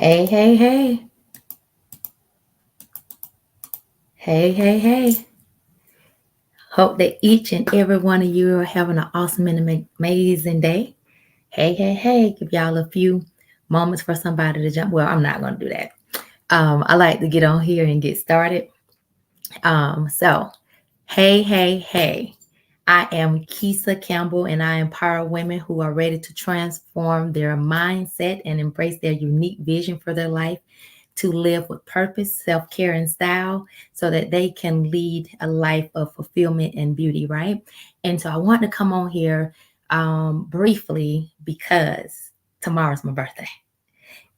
Hey, hey, hey. Hey, hey, hey. Hope that each and every one of you are having an awesome and amazing day. Hey, hey, hey. Give y'all a few moments for somebody to jump. Well, I'm not going to do that. I like to get on here and get started. So, hey, hey, hey. I am Keisha Campbell, and I empower women who are ready to transform their mindset and embrace their unique vision for their life to live with purpose, self care, and style so that they can lead a life of fulfillment and beauty, right? And so I want to come on here briefly because tomorrow's my birthday.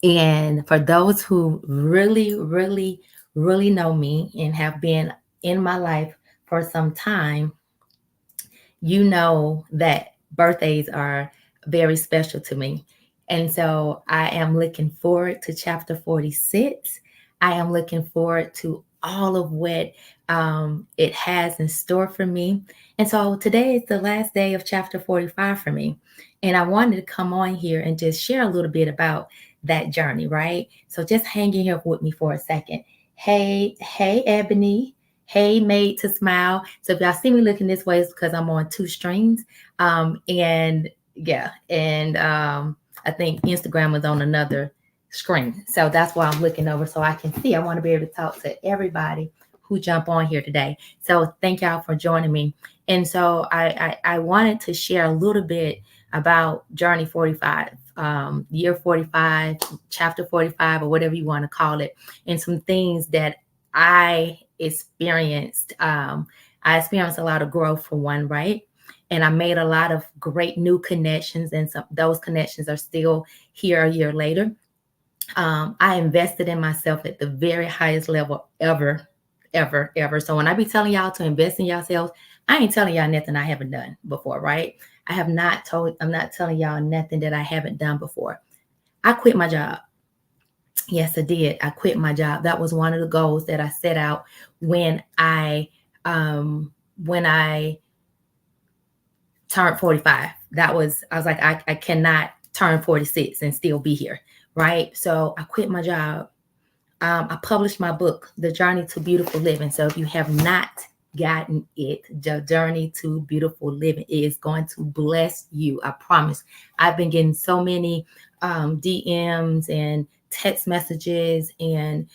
And for those who really know me and have been in my life for some time, you know that birthdays are very special to me. And so I am looking forward to chapter 46. I am looking forward to all of what it has in store for me. And so today is the last day of chapter 45 for me. And I wanted to come on here and just share a little bit about that journey, right? So just hang in here with me for a second. Hey, hey, Ebony. Hey, made to smile. So if y'all see me looking this way, it's because I'm on two strings. And yeah, and I think Instagram is on another screen. So that's why I'm looking over so I can see. I want to be able to talk to everybody who jump on here today. So thank y'all for joining me. And so I wanted to share a little bit about Journey 45, year 45, chapter 45, or whatever you want to call it, and some things that I experienced. I experienced a lot of growth for one, right? And I made a lot of great new connections, and some those connections are still here a year later. I invested in myself at the very highest level ever. So when I be telling y'all to invest in yourselves, I ain't telling y'all nothing I haven't done before, right? I'm not telling y'all nothing that I haven't done before. I quit my job. Yes, I did. I quit my job. That was one of the goals that I set out when I turned 45. I was like, I cannot turn 46 and still be here. Right. So I quit my job. I published my book, The Journey to Beautiful Living. So if you have not gotten it, The Journey to Beautiful Living, it is going to bless you. I promise. I've been getting so many DMs and text messages, and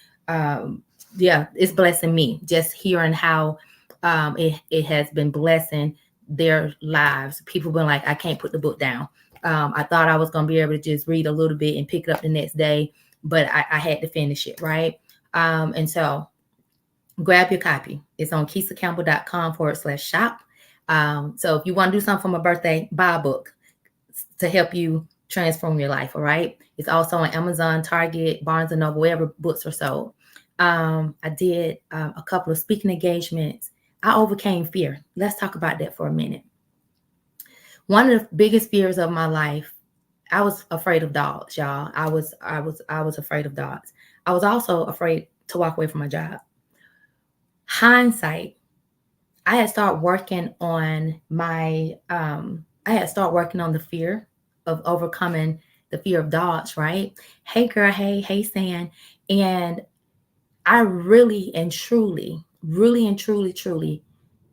yeah, it's blessing me just hearing how it has been blessing their lives. People been like, I can't put the book down. I thought I was going to be able to just read a little bit and pick it up the next day, but I had to finish it, right? And so grab your copy. It's on KeishaCampbell.com/shop. So if you want to do something for my birthday, buy a book to help you transform your life, all right? It's also on Amazon, Target, Barnes and Noble, wherever books are sold. I did a couple of speaking engagements. I overcame fear. Let's talk about that for a minute. One of the biggest fears of my life, I was afraid of dogs, y'all. I was afraid of dogs. I was also afraid to walk away from my job. Hindsight, I had started working on the fear of overcoming the fear of dogs, right? Hey girl, hey San. And I really and truly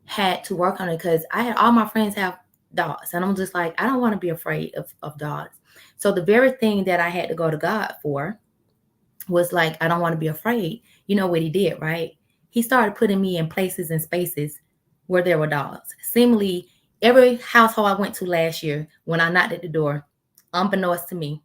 had to work on it because I had all my friends have dogs. And I'm just like, I don't want to be afraid of dogs. So the very thing that I had to go to God for was like, I don't want to be afraid. You know what he did, right? He started putting me in places and spaces where there were dogs. Seemingly, every household I went to last year, when I knocked at the door, unbeknownst to me,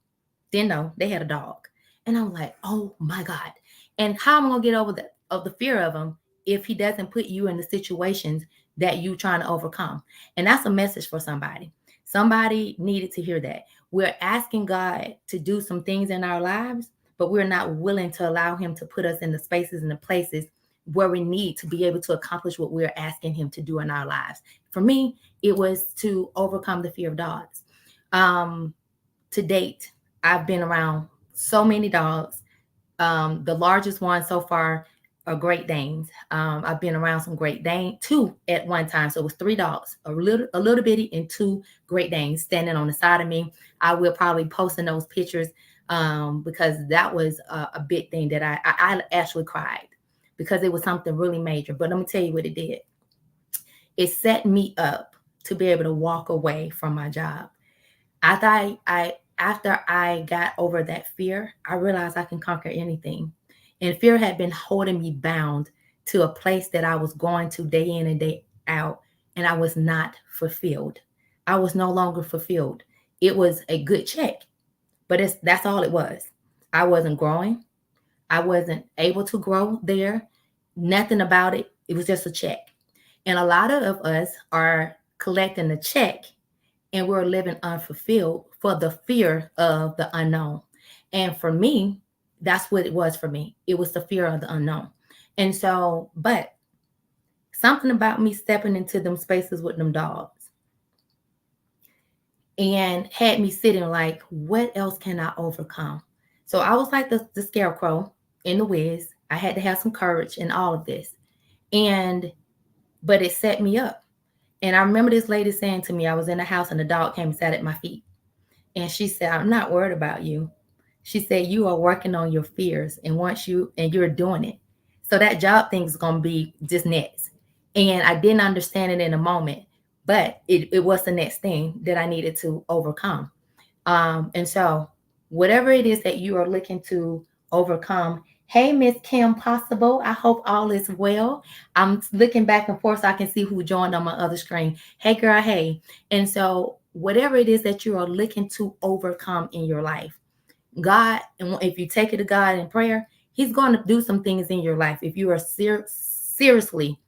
didn't know they had a dog. And I'm like, oh my God. And how am I gonna get over the fear of him if he doesn't put you in the situations that you trying to overcome? And that's a message for somebody. Somebody needed to hear that. We're asking God to do some things in our lives, but we're not willing to allow him to put us in the spaces and the places where we need to be able to accomplish what we're asking him to do in our lives. For me, it was to overcome the fear of dogs. Um, to date, I've been around so many dogs. The largest one so far are Great Danes. I've been around some Great Danes, two at one time. So it was three dogs, a little bitty and two Great Danes standing on the side of me. I will probably post in those pictures because that was a big thing that I actually cried because it was something really major. But let me tell you what it did. It set me up to be able to walk away from my job. After I got over that fear, I realized I can conquer anything. And fear had been holding me bound to a place that I was going to day in and day out, and I was not fulfilled. I was no longer fulfilled. It was a good check, but that's all it was. I wasn't growing. I wasn't able to grow there. Nothing about it. It was just a check. And a lot of us are collecting the check and we're living unfulfilled for the fear of the unknown. And for me, that's what it was for me. It was the fear of the unknown. And so, but something about me stepping into them spaces with them dogs and had me sitting like, what else can I overcome? So I was like the scarecrow in the whiz. I had to have some courage in all of this. But it set me up. And I remember this lady saying to me, I was in the house and the dog came and sat at my feet. And she said, I'm not worried about you. She said, you are working on your fears. And you're doing it. So that job thing is going to be just next. And I didn't understand it in a moment, but it was the next thing that I needed to overcome. And so whatever it is that you are looking to overcome, hey, Miss Kim Possible, I hope all is well. I'm looking back and forth so I can see who joined on my other screen. Hey, girl, hey. And so whatever it is that you are looking to overcome in your life, God, and if you take it to God in prayer, He's going to do some things in your life if you are seriously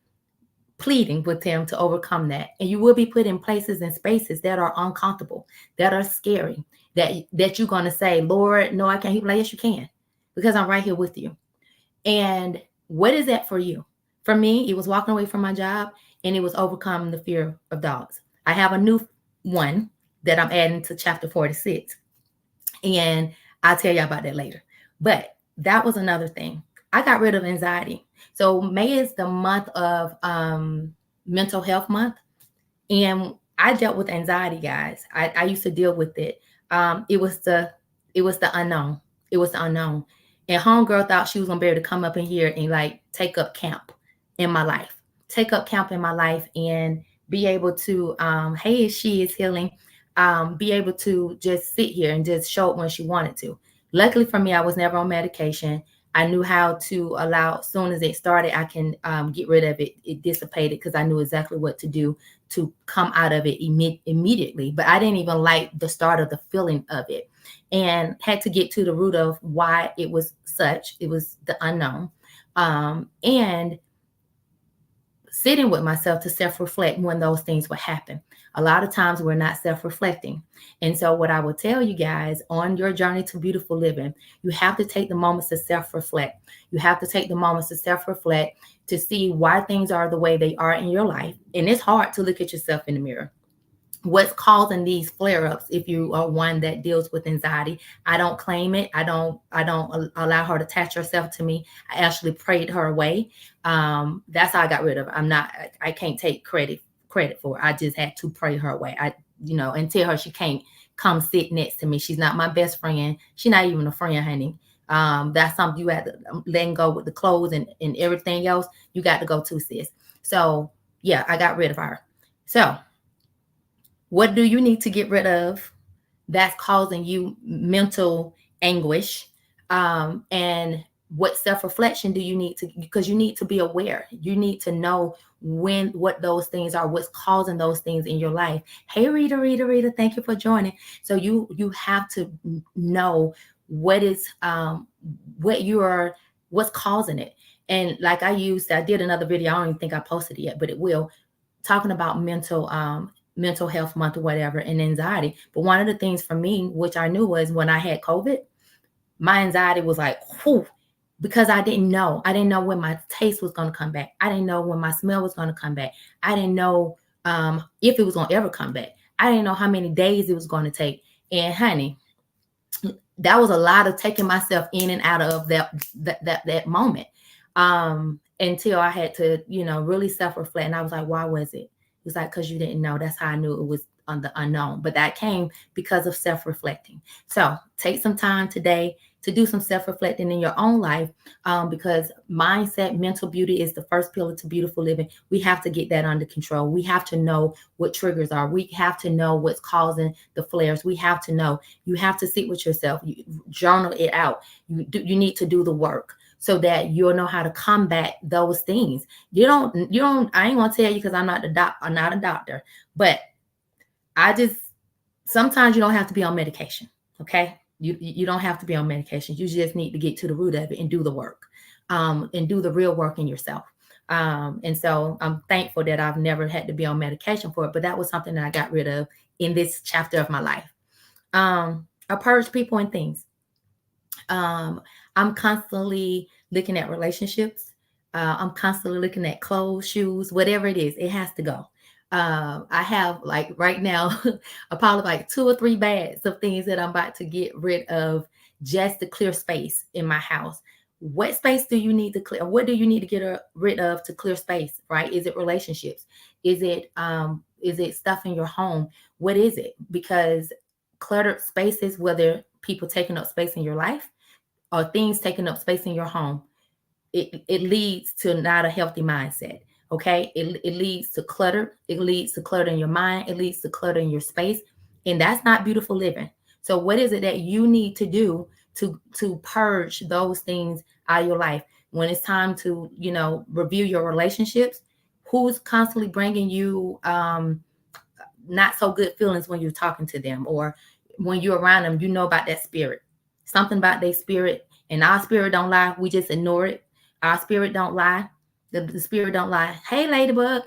pleading with Him to overcome that. And you will be put in places and spaces that are uncomfortable, that are scary, that you're going to say, Lord, no, I can't. He'll be like, yes, you can, because I'm right here with you. And what is that for you? For me, it was walking away from my job, and it was overcoming the fear of dogs. I have a new one that I'm adding to chapter 46. And I'll tell you about that later. But that was another thing. I got rid of anxiety. So May is the month of mental health month. And I dealt with anxiety, guys. I used to deal with it. It was the unknown. It was the unknown. And homegirl thought she was gonna be able to come up in here and like take up camp in my life. Take up camp in my life and be able to hey, she is healing. Be able to just sit here and just show it when she wanted to. Luckily for me, I was never on medication. I knew how to allow, as soon as it started, I can get rid of it. It dissipated because I knew exactly what to do to come out of it immediately. But I didn't even like the start of the feeling of it, and had to get to the root of why it was such. It was the unknown. And sitting with myself to self-reflect when those things would happen. A lot of times we're not self-reflecting. And so what I would tell you guys on your journey to beautiful living, you have to take the moments to self-reflect. You have to take the moments to self-reflect to see why things are the way they are in your life. And it's hard to look at yourself in the mirror. What's causing these flare-ups? If you are one that deals with anxiety, I don't claim it. I don't allow her to attach herself to me. I actually prayed her away. That's how I got rid of it. I can't take credit for it. I just had to pray her away. And tell her she can't come sit next to me. She's not my best friend. She's not even a friend, honey. That's something you had to let go with the clothes and everything else. You got to go to, sis. So yeah, I got rid of her. So what do you need to get rid of that's causing you mental anguish? And what self-reflection do you need to, because you need to be aware. You need to know what those things are, what's causing those things in your life. Hey, Rita, thank you for joining. So you have to know what's causing it. And like I did another video. I don't even think I posted it yet, but it will, talking about mental health month or whatever, and anxiety. But one of the things for me, which I knew, was when I had COVID, my anxiety was like, whew, because I didn't know when my taste was going to come back. I didn't know when my smell was going to come back. I didn't know if it was going to ever come back. I didn't know how many days it was going to take. And honey, that was a lot of taking myself in and out of that moment, until I had to, really self-reflect. And I was like, why was it? It was like, because you didn't know. That's how I knew on the unknown, but that came because of self-reflecting. So take some time today to do some self-reflecting in your own life, because mindset, mental beauty is the first pillar to beautiful living. We have to get that under control. We have to know what triggers are. We have to know what's causing the flares. We have to know. You have to sit with yourself. You journal it out. You need to do the work so that you'll know how to combat those things. You don't, I ain't gonna tell you, because I'm not a doctor, but I just, sometimes you don't have to be on medication. Okay. You don't have to be on medication. You just need to get to the root of it and do the work, and do the real work in yourself. And so I'm thankful that I've never had to be on medication for it, but that was something that I got rid of in this chapter of my life. I purge people and things. I'm constantly looking at relationships. I'm constantly looking at clothes, shoes, whatever it is, it has to go. I have, like, right now, probably like 2 or 3 bags of things that I'm about to get rid of just to clear space in my house. What space do you need to clear? What do you need to get rid of to clear space? Right? Is it relationships? Is it stuff in your home? What is it? Because cluttered spaces, whether people taking up space in your life or things taking up space in your home, it leads to not a healthy mindset. Okay. It leads to clutter. It leads to clutter in your mind. It leads to clutter in your space. And that's not beautiful living. So what is it that you need to do to purge those things out of your life? When it's time to, review your relationships, who's constantly bringing you not so good feelings when you're talking to them, or when you're around them, about that spirit, something about their spirit. And our spirit don't lie. We just ignore it. Our spirit don't lie. The spirit don't lie. Hey, Ladybug,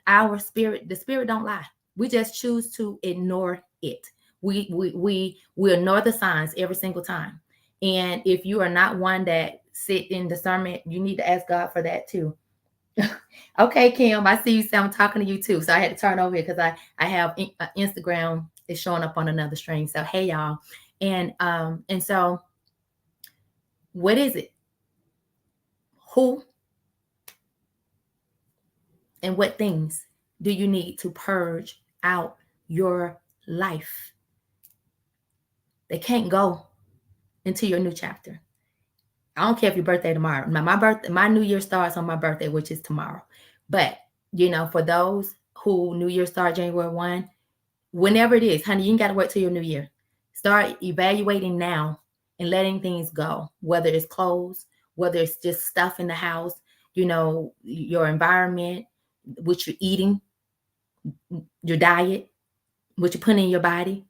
our spirit, the spirit don't lie. We just choose to ignore it. We ignore the signs every single time. And if you are not one that sit in discernment, you need to ask God for that too. Okay, Kim, I see you. I'm talking to you too. So I had to turn over here because I have Instagram is showing up on another string. So hey, y'all, and so what is it? Who and what things do you need to purge out your life? They can't go into your new chapter. I don't care if your birthday tomorrow. My New Year starts on my birthday, which is tomorrow. But for those who New Year start January 1, whenever it is, honey, you ain't got to wait till your New Year. Start evaluating now and letting things go, whether it's clothes, whether it's just stuff in the house, your environment, what you're eating, your diet, what you're putting in your body,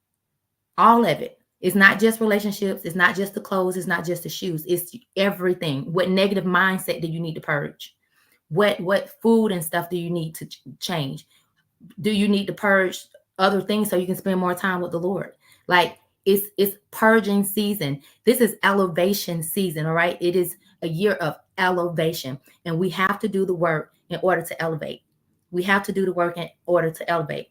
all of it. It's not just relationships. It's not just the clothes. It's not just the shoes. It's everything. What negative mindset do you need to purge? What food and stuff do you need to change? Do you need to purge other things so you can spend more time with the Lord? Like, it's purging season. This is elevation season. All right. It is a year of elevation, and we have to do the work in order to elevate. We have to do the work in order to elevate.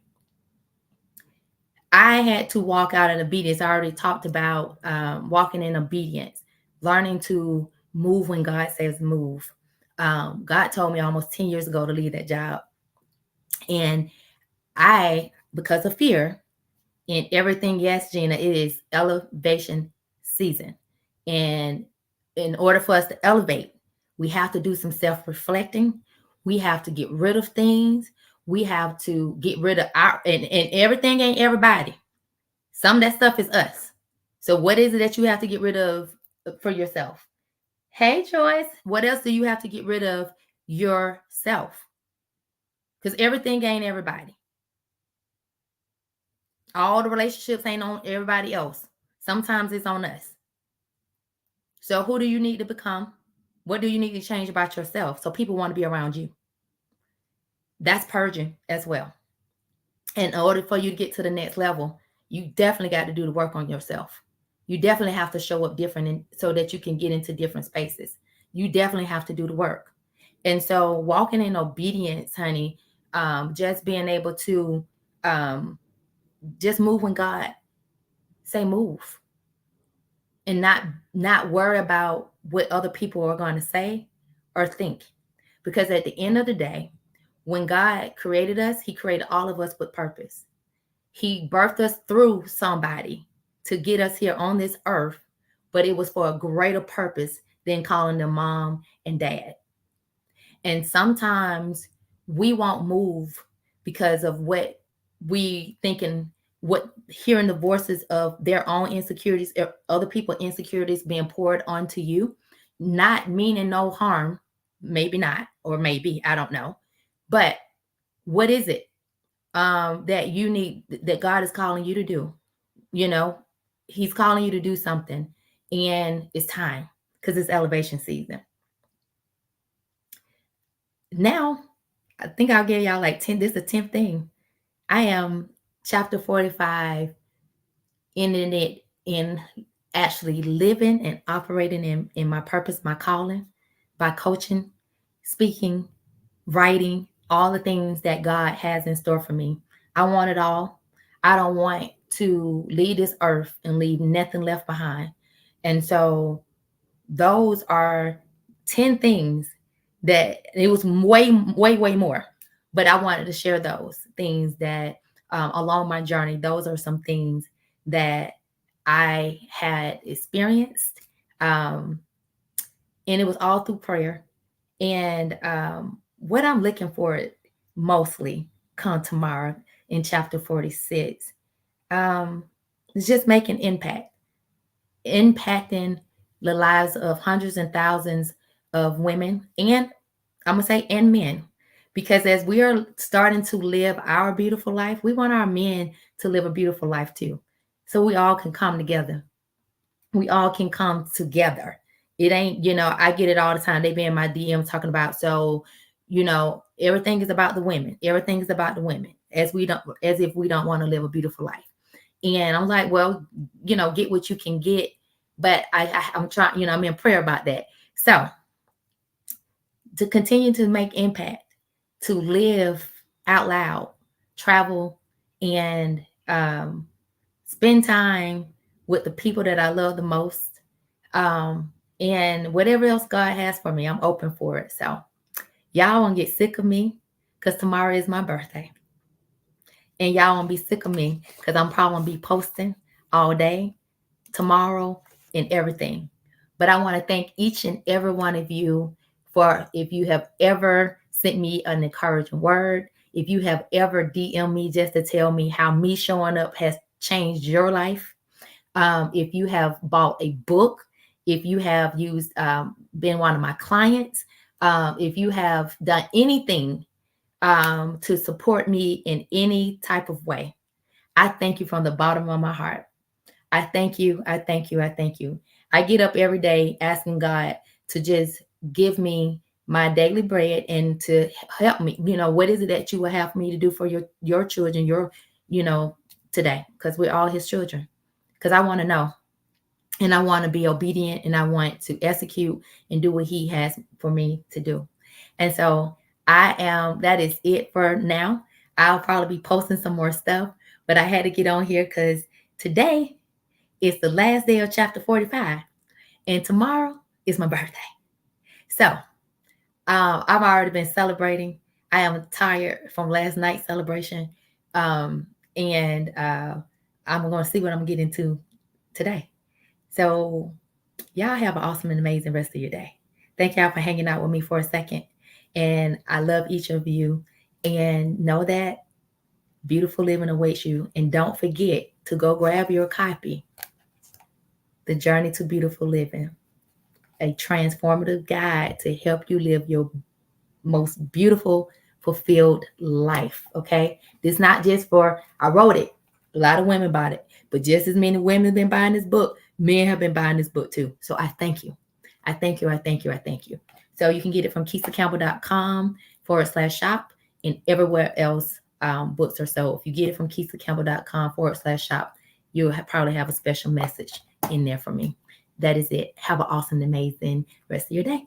I had to walk out in obedience. I already talked about walking in obedience, learning to move when God says move. God told me almost 10 years ago to leave that job. And because of fear and everything, yes, Gina, it is elevation season. And in order for us to elevate, we have to do some self-reflecting. We have to get rid of things. We have to get rid of and everything ain't everybody. Some of that stuff is us. So what is it that you have to get rid of for yourself? Hey, Joyce, what else do you have to get rid of yourself? Because everything ain't everybody. All the relationships ain't on everybody else. Sometimes it's on us. So who do you need to become? What do you need to change about yourself so people want to be around you? That's purging as well. And in order for you to get to the next level, you definitely got to do the work on yourself. You definitely have to show up different so that you can get into different spaces. You definitely have to do the work. And so walking in obedience, honey, just being able to just move when God say move, and not worry about what other people are going to say or think. Because at the end of the day, when God created us, he created all of us with purpose. He birthed us through somebody to get us here on this earth, but it was for a greater purpose than calling them mom and dad. And sometimes we won't move because of what we thinking, what hearing the voices of their own insecurities, other people insecurities being poured onto you, not meaning no harm, maybe not, or maybe, I don't know. But what is it that you need, that God is calling you to do? You know, He's calling you to do something, and it's time because it's elevation season. Now, I think I'll give y'all like 10. This is the 10th thing. I am chapter 45, ending it in actually living and operating in my purpose, my calling, by coaching, speaking, writing, all the things that God has in store for me. I want it all. I don't want to leave this earth and leave nothing left behind. And so those are 10 things that it was way, way, way more. But I wanted to share those things that along my journey, those are some things that I had experienced. Um, and it was all through prayer. And what I'm looking for mostly come tomorrow in chapter 46 is just making impact, impacting the lives of hundreds and thousands of women, and I'm gonna say and men, because as we are starting to live our beautiful life, we want our men to live a beautiful life too, so we all can come together. We all can come together. It ain't, I get it all the time. They be in my DM talking about, so, everything is about the women. Everything is about the women, as if we don't want to live a beautiful life. And I'm like, well, get what you can get. But I'm trying, I'm in prayer about that. So to continue to make impact, to live out loud, travel, and spend time with the people that I love the most. And whatever else God has for me, I'm open for it. So y'all won't get sick of me because tomorrow is my birthday. And y'all won't be sick of me because I'm probably going to be posting all day, tomorrow, and everything. But I want to thank each and every one of you for, if you have ever sent me an encouraging word, if you have ever DM me just to tell me how me showing up has changed your life, if you have bought a book, if you have been one of my clients, if you have done anything to support me in any type of way, I thank you from the bottom of my heart. I thank you. I thank you. I thank you. I get up every day asking God to just give me my daily bread and to help me. What is it that you will have me to do for your children, today? Because we're all His children. Because I want to know, and I want to be obedient, and I want to execute and do what He has for me to do. And so that is it for now. I'll probably be posting some more stuff, but I had to get on here because today is the last day of chapter 45, and tomorrow is my birthday. So I've already been celebrating. I am tired from last night's celebration, and I'm going to see what I'm getting to today. So y'all have an awesome and amazing rest of your day. Thank y'all for hanging out with me for a second, and I love each of you. And know that beautiful living awaits you. And don't forget to go grab your copy, The Journey to Beautiful Living, a transformative guide to help you live your most beautiful, fulfilled life. Okay. This is not just for, I wrote it. A lot of women bought it, but just as many women have been buying this book, men have been buying this book too. So I thank you. I thank you. I thank you. I thank you. So you can get it from KeishaCampbell.com/shop and everywhere else books are sold. If you get it from KeishaCampbell.com/shop, you'll probably have a special message in there for me. That is it. Have an awesome, amazing rest of your day.